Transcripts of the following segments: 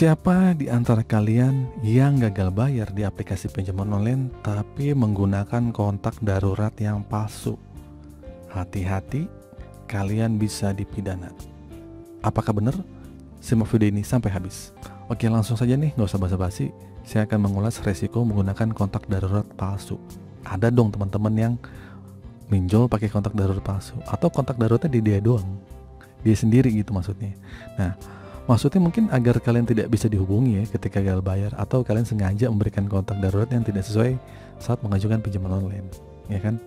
Siapa di antara kalian yang gagal bayar di aplikasi pinjaman online tapi menggunakan kontak darurat yang palsu? Hati-hati, kalian bisa dipidana. Apakah benar? Simak video ini sampai habis. Oke, langsung saja nih, nggak usah basa-basi. Saya akan mengulas resiko menggunakan kontak darurat palsu. Ada dong teman-teman yang pinjol pakai kontak darurat palsu, atau kontak daruratnya di dia doang, dia sendiri gitu maksudnya. Nah, maksudnya mungkin agar kalian tidak bisa dihubungi ya ketika gagal bayar, atau kalian sengaja memberikan kontak darurat yang tidak sesuai saat mengajukan pinjaman online, ya kan?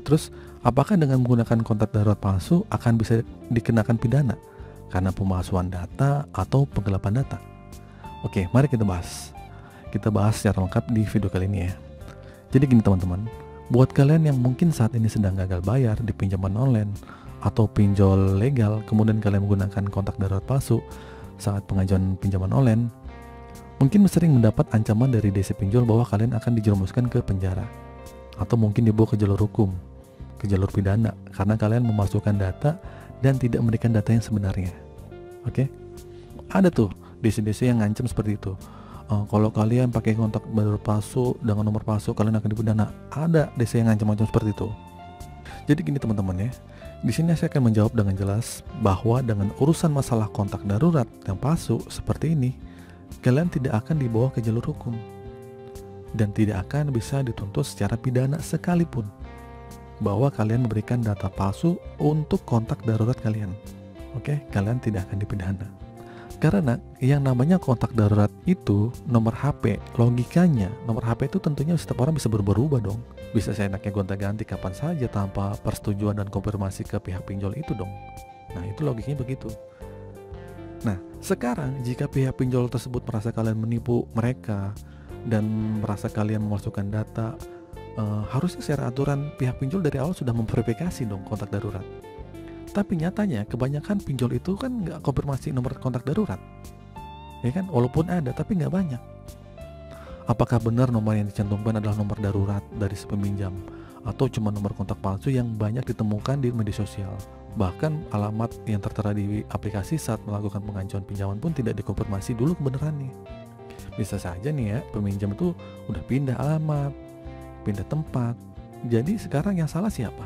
Terus apakah dengan menggunakan kontak darurat palsu akan bisa dikenakan pidana karena pemalsuan data atau penggelapan data? Oke, mari kita bahas. Kita bahas secara lengkap di video kali ini ya. Jadi gini teman-teman, buat kalian yang mungkin saat ini sedang gagal bayar di pinjaman online atau pinjol legal, kemudian kalian menggunakan kontak darurat palsu saat pengajuan pinjaman online, mungkin sering mendapat ancaman dari DC pinjol bahwa kalian akan dijerumuskan ke penjara, atau mungkin dibawa ke jalur hukum, ke jalur pidana, karena kalian memasukkan data dan tidak memberikan data yang sebenarnya. Oke? Ada tuh DC-DC yang ngancam seperti itu. Kalau kalian pakai kontak darurat palsu dengan nomor palsu, kalian akan dipidana. Ada DC yang ngancam-ngancam seperti itu. Jadi gini teman-teman ya, di sini saya akan menjawab dengan jelas bahwa dengan urusan masalah kontak darurat yang palsu seperti ini, kalian tidak akan dibawa ke jalur hukum dan tidak akan bisa dituntut secara pidana sekalipun bahwa kalian memberikan data palsu untuk kontak darurat kalian. Oke, kalian tidak akan dipidana. Karena yang namanya kontak darurat itu nomor HP, logikanya nomor HP itu tentunya setiap orang bisa berubah-ubah dong. Bisa seenaknya gonta-ganti kapan saja tanpa persetujuan dan konfirmasi ke pihak pinjol itu dong. Nah, itu logikanya begitu. Nah, sekarang jika pihak pinjol tersebut merasa kalian menipu mereka dan merasa kalian memasukkan data, harusnya secara aturan pihak pinjol dari awal sudah memverifikasi dong kontak darurat. Tapi nyatanya kebanyakan pinjol itu kan nggak konfirmasi nomor kontak darurat, ya kan? Walaupun ada, tapi nggak banyak. Apakah benar nomor yang dicantumkan adalah nomor darurat dari si peminjam, atau cuma nomor kontak palsu yang banyak ditemukan di media sosial? Bahkan alamat yang tertera di aplikasi saat melakukan pengajuan pinjaman pun tidak dikonfirmasi dulu kebenarannya. Bisa saja nih ya, peminjam itu udah pindah alamat, pindah tempat. Jadi sekarang yang salah siapa?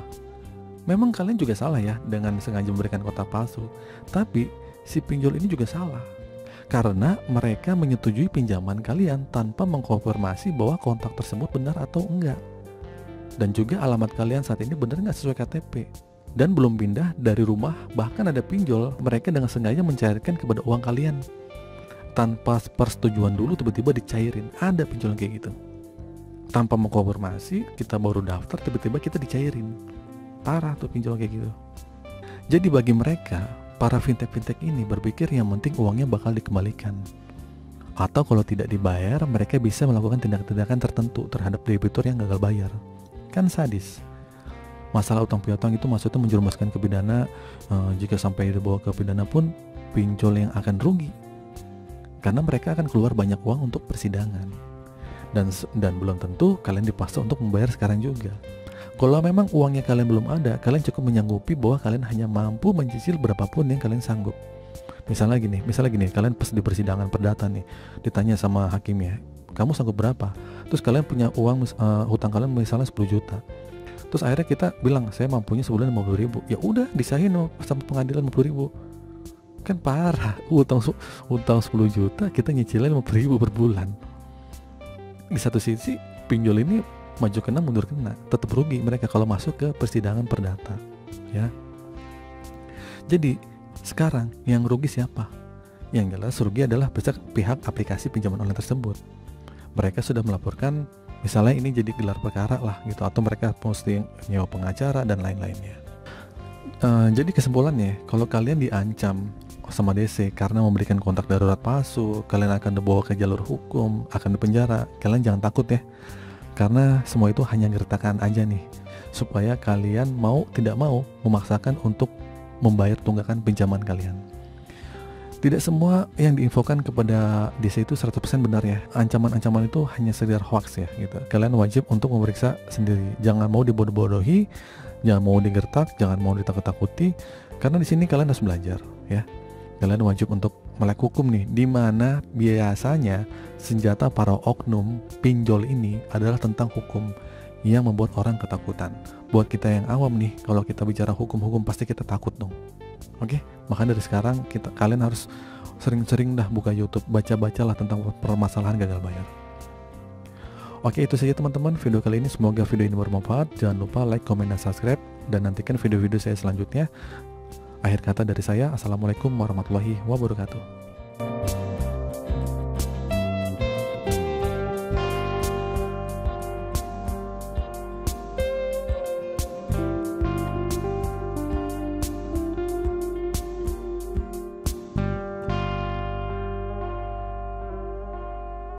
Memang kalian juga salah ya dengan sengaja memberikan kontak palsu, tapi si pinjol ini juga salah karena mereka menyetujui pinjaman kalian tanpa mengkonfirmasi bahwa kontak tersebut benar atau enggak, dan juga alamat kalian saat ini benar nggak sesuai KTP dan belum pindah dari rumah. Bahkan ada pinjol mereka dengan sengaja mencairkan kepada uang kalian tanpa persetujuan dulu, tiba-tiba dicairin. Ada pinjol kayak gitu, tanpa mengkonfirmasi, kita baru daftar tiba-tiba kita dicairin. Parah tuh pinjol kayak gitu. Jadi bagi mereka, para fintech ini berpikir yang penting uangnya bakal dikembalikan, atau kalau tidak dibayar mereka bisa melakukan tindakan-tindakan tertentu terhadap debitur yang gagal bayar. Kan sadis. Masalah utang piutang itu maksudnya menjerumuskan ke pidana. Jika sampai dibawa ke pidana pun pinjol yang akan rugi, karena mereka akan keluar banyak uang untuk persidangan, dan belum tentu kalian dipaksa untuk membayar sekarang juga. Kalau memang uangnya kalian belum ada, kalian cukup menyanggupi bahwa kalian hanya mampu mencicil berapapun yang kalian sanggup. Misalnya gini, kalian pas di persidangan perdata nih, ditanya sama hakimnya, kamu sanggup berapa? Terus kalian punya uang, hutang kalian misalnya 10 juta. Terus akhirnya kita bilang, saya mampunya sebulan 50.000. Ya udah, disahin sama pengadilan 50.000. Kan parah, hutang 10 juta, kita nyicilin 50.000 per bulan. Di satu sisi, pinjol ini maju kena mundur kena, tetap rugi mereka kalau masuk ke persidangan perdata ya. Jadi sekarang yang rugi siapa? Yang jelas rugi adalah pihak aplikasi pinjaman online tersebut. Mereka sudah melaporkan, misalnya ini jadi gelar perkara lah gitu, atau mereka posting nyewa pengacara dan lain-lainnya. Jadi kesimpulannya, kalau kalian diancam sama DC karena memberikan kontak darurat palsu, kalian akan dibawa ke jalur hukum, akan dipenjara. Kalian jangan takut ya, karena semua itu hanya gertakan aja nih, supaya kalian mau tidak mau memaksakan untuk membayar tunggakan pinjaman kalian. Tidak semua yang diinfokan kepada DC itu 100% benar ya. Ancaman-ancaman itu hanya sekedar hoax ya gitu. Kalian wajib untuk memeriksa sendiri. Jangan mau dibodoh-bodohi, jangan mau digertak, jangan mau ditakut-takuti, karena di sini kalian harus belajar ya. Kalian wajib untuk melek hukum nih, di mana biasanya senjata para oknum pinjol ini adalah tentang hukum yang membuat orang ketakutan. Buat kita yang awam nih, kalau kita bicara hukum-hukum pasti kita takut dong. Oke, makanya dari sekarang kalian harus sering-sering dah buka YouTube, baca-bacalah tentang permasalahan gagal bayar. Oke, itu saja teman-teman video kali ini. Semoga video ini bermanfaat. Jangan lupa like, comment, dan subscribe, dan nantikan video-video saya selanjutnya. Akhir kata dari saya, assalamualaikum warahmatullahi wabarakatuh.